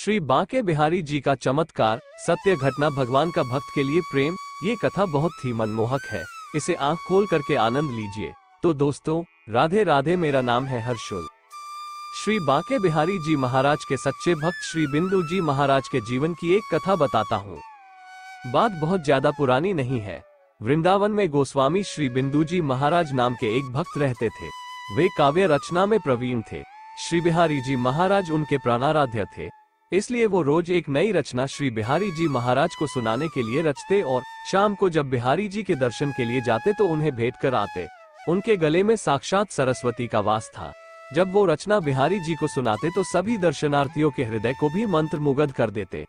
श्री बांके बिहारी जी का चमत्कार, सत्य घटना, भगवान का भक्त के लिए प्रेम। ये कथा बहुत ही मनमोहक है, इसे आंख खोल करके आनंद लीजिए। तो दोस्तों, राधे राधे, मेरा नाम है हर्षुल। श्री बांके बिहारी जी महाराज के सच्चे भक्त श्री बिंदु जी महाराज के जीवन की एक कथा बताता हूँ। बात बहुत ज्यादा पुरानी नहीं है। वृंदावन में गोस्वामी श्री बिंदु जी महाराज नाम के एक भक्त रहते थे। वे काव्य रचना में प्रवीण थे। श्री बिहारी जी महाराज उनके प्राणाराध्य थे, इसलिए वो रोज एक नई रचना श्री बिहारी जी महाराज को सुनाने के लिए रचते और शाम को जब बिहारी जी के दर्शन के लिए जाते तो उन्हें भेंट कर आते। उनके गले में साक्षात सरस्वती का वास था। जब वो रचना बिहारी जी को सुनाते तो सभी दर्शनार्थियों के हृदय को भी मंत्रमुग्ध कर देते।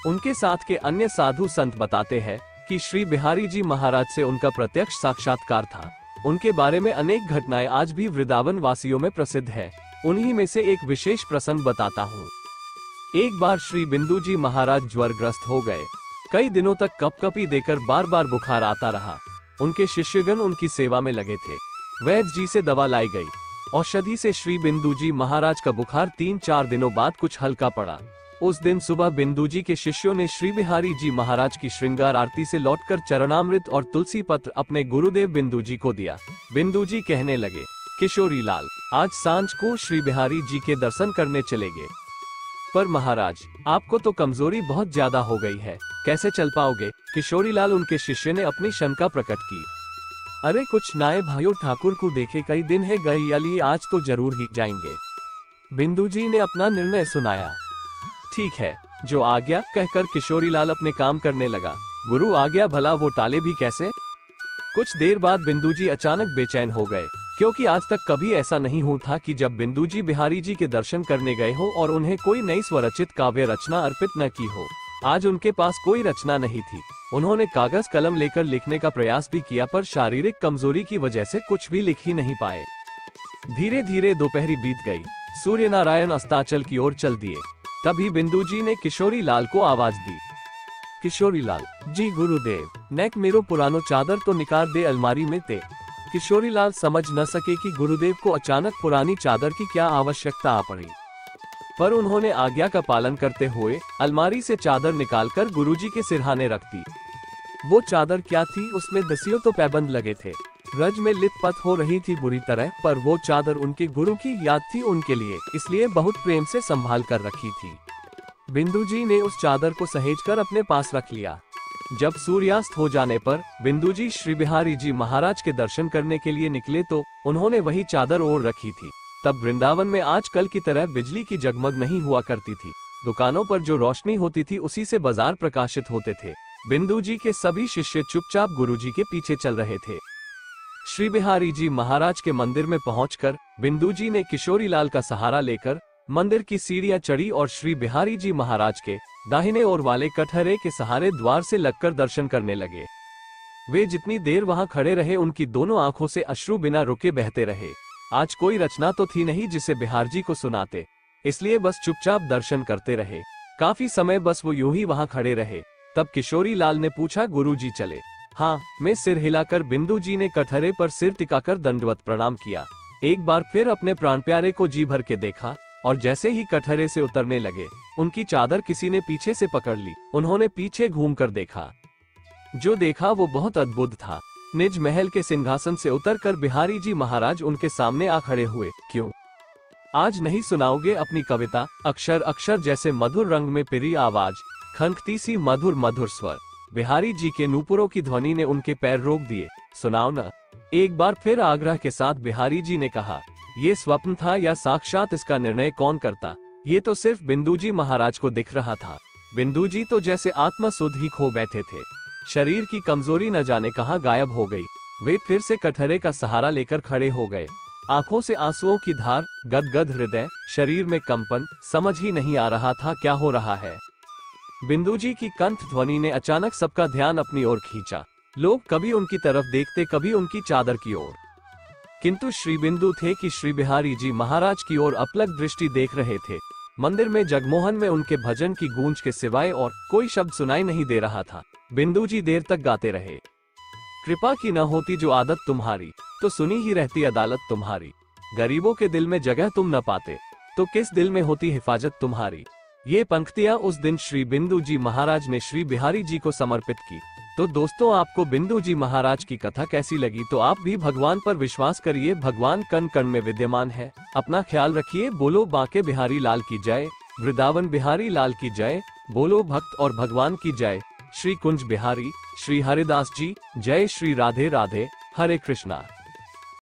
उनके साथ के अन्य साधु संत बताते हैं कि श्री बिहारी जी महाराज से उनका प्रत्यक्ष साक्षात्कार था। उनके बारे में अनेक घटनाएं आज भी वृंदावन वासियों में प्रसिद्ध है। उन्हीं में से एक विशेष प्रसंग बताता हूँ। एक बार श्री बिंदु जी महाराज ज्वरग्रस्त हो गए। कई दिनों तक कपकपी देकर बार बार बुखार आता रहा। उनके शिष्यगण उनकी सेवा में लगे थे। वैद्य जी से दवा लाई गई। औषधि से श्री बिंदु जी महाराज का बुखार 3-4 दिनों बाद कुछ हल्का पड़ा। उस दिन सुबह बिंदु जी के शिष्यों ने श्री बिहारी जी महाराज की श्रृंगार आरती से लौटकर चरणामृत और तुलसी पत्र अपने गुरुदेव बिंदु जी को दिया। बिंदु जी कहने लगे, किशोरी लाल, आज सांझ को श्री बिहारी जी के दर्शन करने चलेंगे। पर महाराज, आपको तो कमजोरी बहुत ज्यादा हो गई है, कैसे चल पाओगे? किशोरी लाल, उनके शिष्य ने अपनी शंका प्रकट की। अरे कुछ नाए भाइयों, ठाकुर को देखे कई दिन है गई, अली आज तो जरूर ही जाएंगे। बिंदु जी ने अपना निर्णय सुनाया। ठीक है, जो आज्ञा, कहकर किशोरी लाल अपने काम करने लगा। गुरु आज्ञा भला वो टाले भी कैसे? कुछ देर बाद बिंदु जी अचानक बेचैन हो गए, क्योंकि आज तक कभी ऐसा नहीं हुआ था कि जब बिंदु जी बिहारी जी के दर्शन करने गए हो और उन्हें कोई नई स्वरचित काव्य रचना अर्पित न की हो। आज उनके पास कोई रचना नहीं थी। उन्होंने कागज कलम लेकर लिखने का प्रयास भी किया, पर शारीरिक कमजोरी की वजह से कुछ भी लिख ही नहीं पाए। धीरे धीरे दोपहरी बीत गई। सूर्य नारायण अस्ताचल की ओर चल दिए। तभी बिंदु जी ने किशोरी लाल को आवाज दी। किशोरी लाल, जी गुरुदेव, नेक मेरो पुरानो चादर तो निकाल दे अलमारी में ते। किशोरी लाल समझ न सके कि गुरुदेव को अचानक पुरानी चादर की क्या आवश्यकता आ पड़ी, पर उन्होंने आज्ञा का पालन करते हुए अलमारी से चादर निकालकर गुरुजी के सिरहाने रख दी। वो चादर क्या थी, उसमें दसियों तो पैबंद लगे थे। रज में लिपट हो रही थी बुरी तरह, पर वो चादर उनके गुरु की याद थी उनके लिए, इसलिए बहुत प्रेम से संभाल कर रखी थी। बिंदु जी ने उस चादर को सहेजकर अपने पास रख लिया। जब सूर्यास्त हो जाने पर बिंदु जी श्री बिहारी जी महाराज के दर्शन करने के लिए निकले तो उन्होंने वही चादर ओढ़ रखी थी। तब वृंदावन में आजकल की तरह बिजली की जगमग नहीं हुआ करती थी। दुकानों पर जो रोशनी होती थी उसी से बाजार प्रकाशित होते थे। बिंदु जी के सभी शिष्य चुपचाप गुरुजी के पीछे चल रहे थे। श्री बिहारी जी महाराज के मंदिर में पहुंचकर बिंदु जी ने किशोरी लाल का सहारा लेकर मंदिर की सीढ़ियां चढ़ी और श्री बिहारी जी महाराज के दाहिने ओर वाले कटहरे के सहारे द्वार से लगकर दर्शन करने लगे। वे जितनी देर वहां खड़े रहे, उनकी दोनों आंखों से अश्रु बिना रुके बहते रहे। आज कोई रचना तो थी नहीं जिसे बिहार जी को सुनाते, इसलिए बस चुपचाप दर्शन करते रहे। काफी समय बस वो यूं ही वहां खड़े रहे। तब किशोरी लाल ने पूछा, गुरु जी चले? हाँ, मैं सिर हिलाकर बिंदु जी ने कटहरे पर सिर टिकाकर दंडवत प्रणाम किया। एक बार फिर अपने प्राण प्यारे को जी भर के देखा और जैसे ही कटहरे से उतरने लगे, उनकी चादर किसी ने पीछे से पकड़ ली। उन्होंने पीछे घूमकर देखा। जो देखा वो बहुत अद्भुत था। निज महल के सिंहासन से उतरकर बिहारी जी महाराज उनके सामने आ खड़े हुए। क्यों आज नहीं सुनाओगे अपनी कविता? अक्षर अक्षर जैसे मधुर रंग में पिरी आवाज, खनकती सी मधुर मधुर स्वर। बिहारी जी के नूपुरों की ध्वनि ने उनके पैर रोक दिए। सुनाओ न। एक बार फिर आग्रह के साथ बिहारी जी ने कहा। ये स्वप्न था या साक्षात, इसका निर्णय कौन करता? ये तो सिर्फ बिंदु जी महाराज को दिख रहा था। बिंदु जी तो जैसे आत्मा सुध ही खो बैठे थे। शरीर की कमजोरी न जाने कहां गायब हो गई। वे फिर से कटहरे का सहारा लेकर खड़े हो गए। आंखों से आंसुओं की धार, गदगद हृदय, शरीर में कंपन, समझ ही नहीं आ रहा था क्या हो रहा है। बिंदु जी की कंठ ध्वनि ने अचानक सबका ध्यान अपनी ओर खींचा। लोग कभी उनकी तरफ देखते, कभी उनकी चादर की ओर, किंतु श्री बिंदु थे कि श्री बिहारी जी महाराज की ओर अपलक दृष्टि देख रहे थे। मंदिर में जगमोहन में उनके भजन की गूंज के सिवाय और कोई शब्द सुनाई नहीं दे रहा था। बिंदु जी देर तक गाते रहे। कृपा की न होती जो आदत तुम्हारी, तो सुनी ही रहती अदालत तुम्हारी। गरीबों के दिल में जगह तुम न पाते, तो किस दिल में होती हिफाजत तुम्हारी। ये पंक्तियां उस दिन श्री बिंदु जी महाराज ने श्री बिहारी जी को समर्पित की। तो दोस्तों, आपको बिंदु जी महाराज की कथा कैसी लगी? तो आप भी भगवान पर विश्वास करिए, भगवान कण कण में विद्यमान है। अपना ख्याल रखिए। बोलो बांके बिहारी लाल की जय, वृंदावन बिहारी लाल की जय। बोलो भक्त और भगवान की जय। श्री कुंज बिहारी, श्री हरिदास जी, जय श्री राधे राधे, हरे कृष्णा।